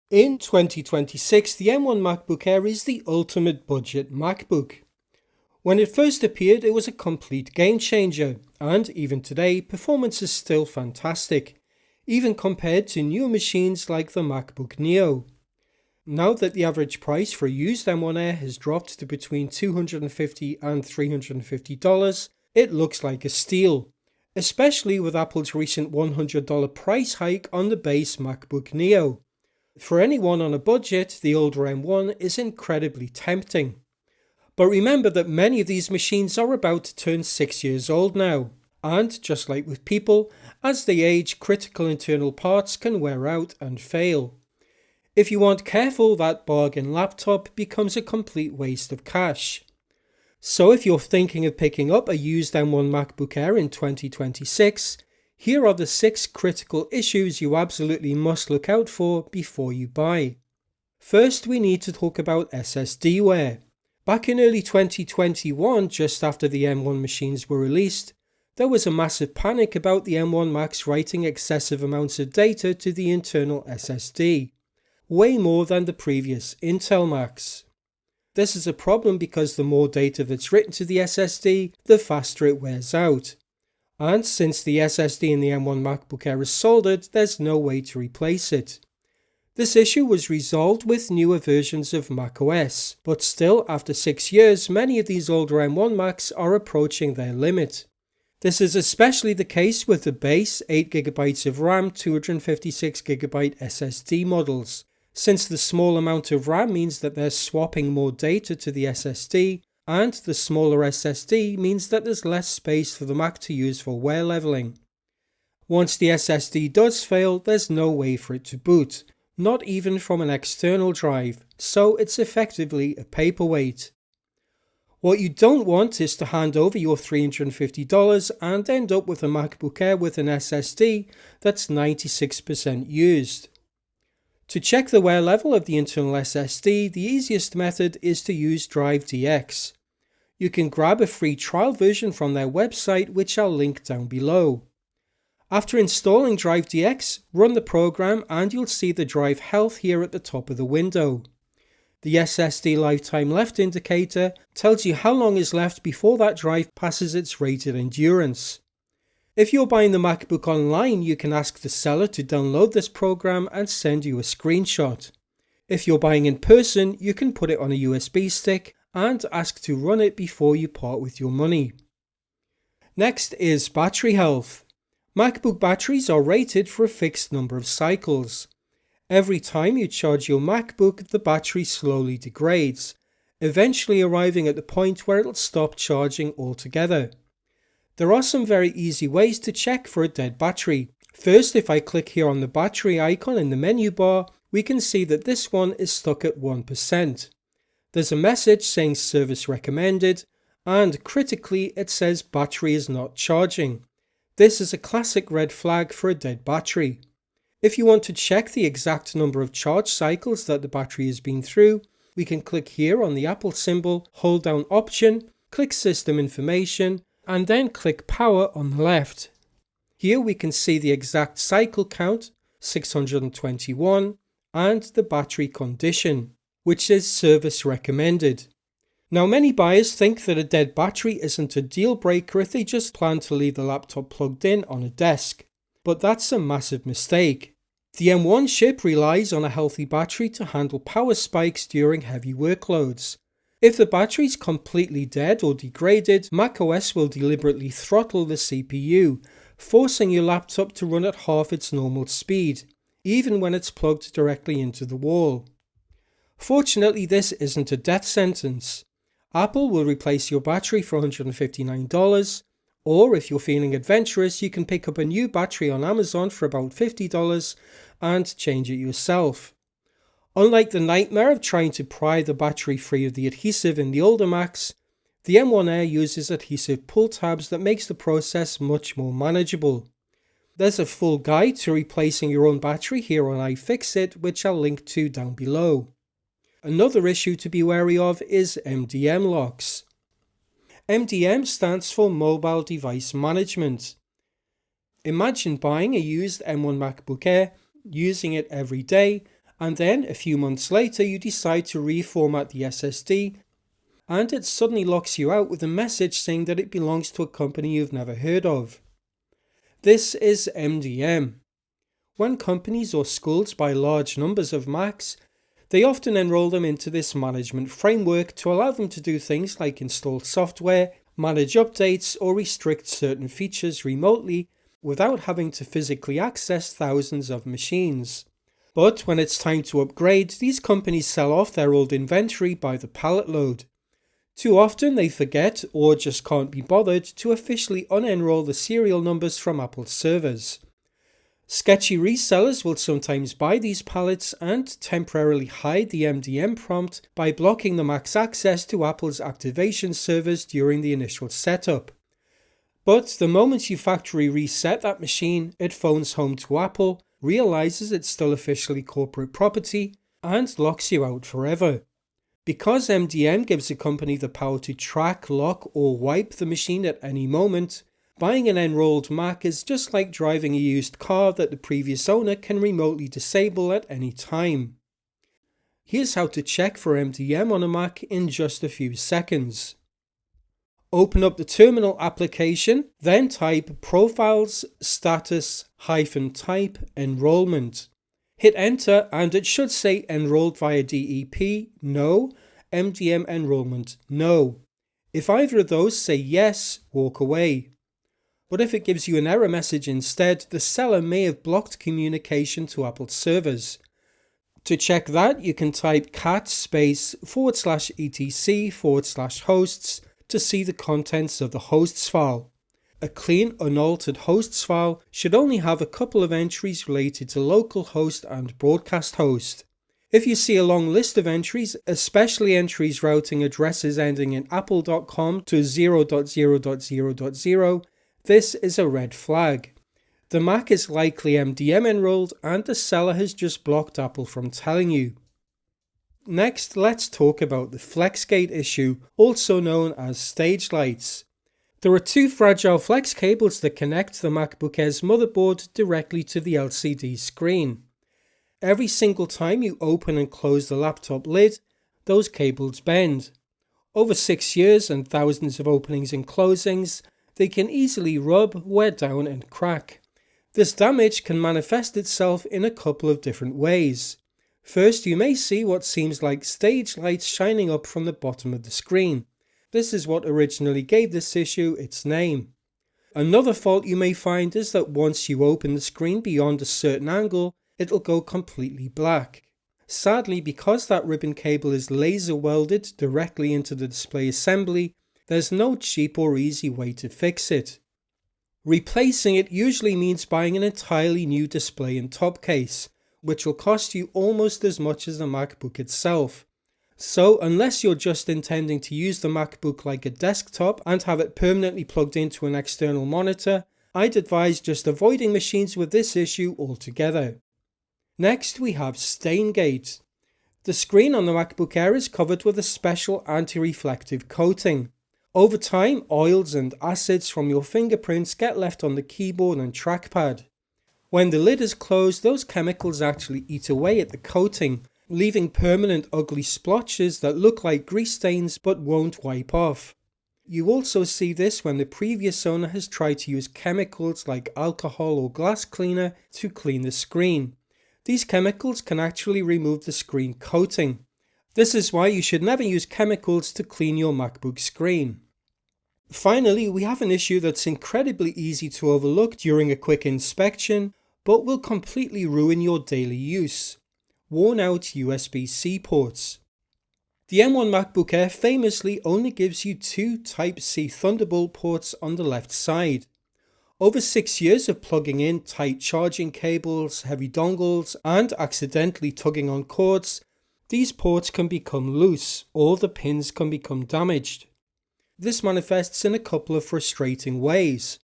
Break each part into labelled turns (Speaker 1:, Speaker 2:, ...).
Speaker 1: In 2026, the M1 MacBook Air is the ultimate budget MacBook. When it first appeared, it was a complete game changer, and even today, performance is still fantastic, even compared to newer machines like the MacBook Neo. Now that the average price for a used M1 Air has dropped to between $250 and $350, it looks like a steal, especially with Apple's recent $100 price hike on the base MacBook Neo. For anyone on a budget, the older M1 is incredibly tempting. But remember that many of these machines are about to turn 6 years old now, and just like with people, as they age, critical internal parts can wear out and fail. If you aren't careful, that bargain laptop becomes a complete waste of cash. So if you're thinking of picking up a used M1 MacBook Air in 2026, here are the 6 critical issues you absolutely must look out for before you buy. First, we need to talk about SSD wear. Back in early 2021, just after the M1 machines were released, there was a massive panic about the M1 Macs writing excessive amounts of data to the internal SSD, way more than the previous Intel Macs. This is a problem because the more data that's written to the SSD, the faster it wears out. And since the SSD in the M1 MacBook Air is soldered, there's no way to replace it. This issue was resolved with newer versions of macOS, but still after 6 years, many of these older M1 Macs are approaching their limit. This is especially the case with the base 8GB of RAM 256GB SSD models, since the small amount of RAM means that they're swapping more data to the SSD, and the smaller SSD means that there's less space for the Mac to use for wear leveling. Once the SSD does fail, there's no way for it to boot, not even from an external drive, so it's effectively a paperweight. What you don't want is to hand over your $350 and end up with a MacBook Air with an SSD that's 96% used. To check the wear level of the internal SSD, the easiest method is to use DriveDX. You can grab a free trial version from their website, which I'll link down below. After installing DriveDX, run the program and you'll see the drive health here at the top of the window. The SSD lifetime left indicator tells you how long is left before that drive passes its rated endurance. If you're buying the MacBook online, you can ask the seller to download this program and send you a screenshot. If you're buying in person, you can put it on a USB stick and ask to run it before you part with your money. Next is battery health. MacBook batteries are rated for a fixed number of cycles. Every time you charge your MacBook, the battery slowly degrades, eventually arriving at the point where it'll stop charging altogether. There are some very easy ways to check for a dead battery. First, if I click here on the battery icon in the menu bar, we can see that this one is stuck at 1%. There's a message saying service recommended, and critically it says battery is not charging. This is a classic red flag for a dead battery. If you want to check the exact number of charge cycles that the battery has been through, we can click here on the Apple symbol, hold down Option, click System Information, and then click Power on the left. Here we can see the exact cycle count, 621, and the battery condition, which is service recommended. Now, many buyers think that a dead battery isn't a deal breaker if they just plan to leave the laptop plugged in on a desk, but that's a massive mistake. The M1 chip relies on a healthy battery to handle power spikes during heavy workloads. If the battery is completely dead or degraded, macOS will deliberately throttle the CPU, forcing your laptop to run at half its normal speed, even when it's plugged directly into the wall. Fortunately, this isn't a death sentence. Apple will replace your battery for $159, or if you're feeling adventurous, you can pick up a new battery on Amazon for about $50 and change it yourself. Unlike the nightmare of trying to pry the battery free of the adhesive in the older Macs, the M1 Air uses adhesive pull tabs that makes the process much more manageable. There's a full guide to replacing your own battery here on iFixit, which I'll link to down below. Another issue to be wary of is MDM Locks. MDM stands for Mobile Device Management. Imagine buying a used M1 MacBook Air, using it every day, and then a few months later you decide to reformat the SSD, and it suddenly locks you out with a message saying that it belongs to a company you've never heard of. This is MDM. When companies or schools buy large numbers of Macs, they often enroll them into this management framework to allow them to do things like install software, manage updates, or restrict certain features remotely without having to physically access thousands of machines. But when it's time to upgrade, these companies sell off their old inventory by the pallet load. Too often they forget or just can't be bothered to officially unenroll the serial numbers from Apple's servers. Sketchy resellers will sometimes buy these pallets and temporarily hide the MDM prompt by blocking the Mac's access to Apple's activation servers during the initial setup. But the moment you factory reset that machine, it phones home to Apple, realizes it's still officially corporate property, and locks you out forever. Because MDM gives a company the power to track, lock, or wipe the machine at any moment, buying an enrolled Mac is just like driving a used car that the previous owner can remotely disable at any time. Here's how to check for MDM on a Mac in just a few seconds. Open up the terminal application, then type profiles status-type enrollment. Hit enter and it should say enrolled via DEP, no, MDM enrollment, no. If either of those say yes, walk away. But if it gives you an error message instead, the seller may have blocked communication to Apple's servers. To check that, you can type cat/etc/hosts to see the contents of the hosts file. A clean, unaltered hosts file should only have a couple of entries related to local host and broadcast host. If you see a long list of entries, especially entries routing addresses ending in apple.com to 0.0.0.0, this is a red flag. The Mac is likely MDM enrolled and the seller has just blocked Apple from telling you. Next, let's talk about the Flexgate issue, also known as stage lights. There are two fragile flex cables that connect the MacBook Air's motherboard directly to the LCD screen. Every single time you open and close the laptop lid, those cables bend. Over 6 years and thousands of openings and closings, they can easily rub, wear down and crack. This damage can manifest itself in a couple of different ways. First, you may see what seems like stage lights shining up from the bottom of the screen. This is what originally gave this issue its name. Another fault you may find is that once you open the screen beyond a certain angle, it'll go completely black. Sadly, because that ribbon cable is laser welded directly into the display assembly, there's no cheap or easy way to fix it. Replacing it usually means buying an entirely new display and top case, which will cost you almost as much as the MacBook itself. So unless you're just intending to use the MacBook like a desktop and have it permanently plugged into an external monitor, I'd advise just avoiding machines with this issue altogether. Next we have Staingate. The screen on the MacBook Air is covered with a special anti-reflective coating. Over time, oils and acids from your fingerprints get left on the keyboard and trackpad. When the lid is closed, those chemicals actually eat away at the coating, leaving permanent ugly splotches that look like grease stains but won't wipe off. You also see this when the previous owner has tried to use chemicals like alcohol or glass cleaner to clean the screen. These chemicals can actually remove the screen coating. This is why you should never use chemicals to clean your MacBook screen. Finally, we have an issue that's incredibly easy to overlook during a quick inspection, but will completely ruin your daily use. Worn out USB-C ports. The M1 MacBook Air famously only gives you two Type-C Thunderbolt ports on the left side. Over 6 years of plugging in tight charging cables, heavy dongles, and accidentally tugging on cords, these ports can become loose, or the pins can become damaged. This manifests in a couple of frustrating ways.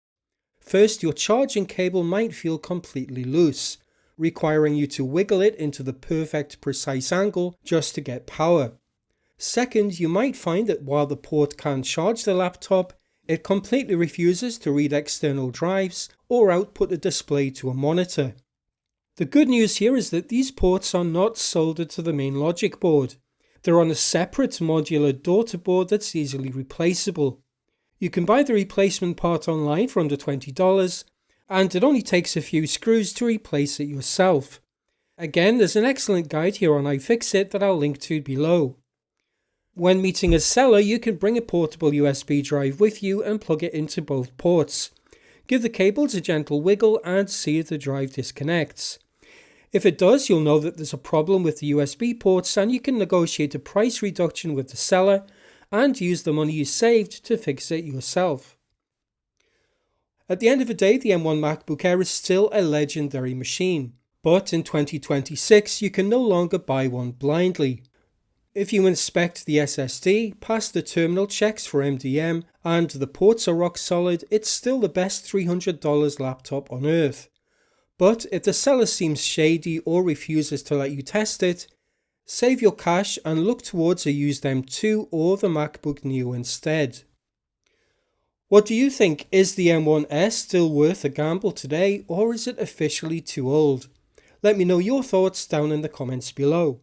Speaker 1: First, your charging cable might feel completely loose, requiring you to wiggle it into the perfect precise angle just to get power. Second, you might find that while the port can charge the laptop, it completely refuses to read external drives or output a display to a monitor. The good news here is that these ports are not soldered to the main logic board. They're on a separate modular daughter board that's easily replaceable. You can buy the replacement part online for under $20, and it only takes a few screws to replace it yourself. Again, there's an excellent guide here on iFixit that I'll link to below. When meeting a seller, you can bring a portable USB drive with you and plug it into both ports. Give the cables a gentle wiggle and see if the drive disconnects. If it does, you'll know that there's a problem with the USB ports and you can negotiate a price reduction with the seller and use the money you saved to fix it yourself. At the end of the day, the M1 MacBook Air is still a legendary machine, but in 2026 you can no longer buy one blindly. If you inspect the SSD, pass the terminal checks for MDM, and the ports are rock solid, it's still the best $300 laptop on earth. But if the seller seems shady or refuses to let you test it, save your cash and look towards a used M2 or the MacBook Neo instead. What do you think? Is the M1S still worth a gamble today, or is it officially too old? Let me know your thoughts down in the comments below.